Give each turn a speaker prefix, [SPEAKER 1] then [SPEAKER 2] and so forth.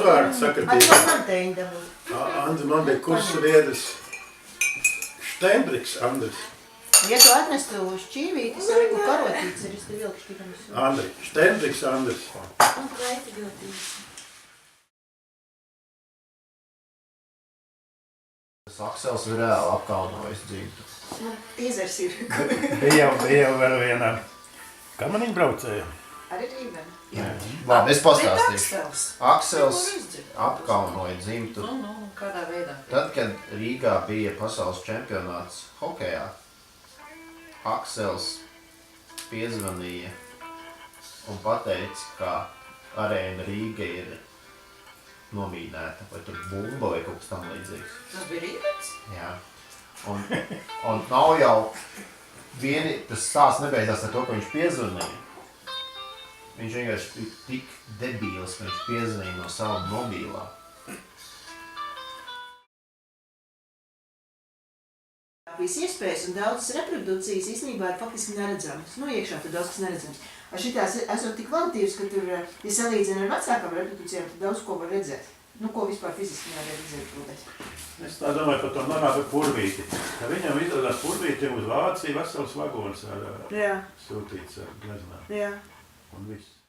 [SPEAKER 1] uzvārdu sakatīt.
[SPEAKER 2] Man teņi dabūja.
[SPEAKER 1] Andri, man bija kursa biedrs Štendriks, Andris.
[SPEAKER 2] Ja tu atnestu šķīvīti, es arī karotītes ir, es tev vilku šķīpamies.
[SPEAKER 1] Andri, Štendriks, Andris.
[SPEAKER 2] Un kleiti ļoti īsi.
[SPEAKER 3] Aksels ir reāli apkaunojis dzīvtu.
[SPEAKER 2] Tīzers ir.
[SPEAKER 1] Bija jau vēl vienā kamaniņu braucēja.
[SPEAKER 2] Arī Rībena.
[SPEAKER 3] Labi, es pastāstīšu.
[SPEAKER 2] Aksels.
[SPEAKER 3] Aksels apkaunoja dzimtu.
[SPEAKER 2] Kādā veidā?
[SPEAKER 3] Tad, kad Rīgā bija pasaules čempionāts hokejā, Aksels piezvanīja un pateica, ka arēna Rīga ir nomīnēta, vai tur bumba vai kaut kas tam līdzīgs.
[SPEAKER 2] Tas bija Rībens?
[SPEAKER 3] Jā. Un nav jau tas stāsts nebeidzās ar to, ka viņš piezvanīja. Viņš vienkārši bija tik debīls, ka viņš piezvanīja no sava mobilā.
[SPEAKER 2] Viss iespējas un daudzas reprodukcijas īstenībā ir faktiski neredzamas. Nu, iekšā tur daudz kas neredzams. Šitās esot tik kvalitīvas, ka tur, ja salīdzina ar vecākām reprodukcijām, tad daudz ko var redzēt. Nu, ko vispār fiziski nevar redzēt, protams.
[SPEAKER 1] Es tā domāju par to manātu purvīti. Ka viņam izdodās purvītiem uz Vāciju vesels vagons sūtīts ar gleznām.
[SPEAKER 2] Jā.
[SPEAKER 1] Un viss.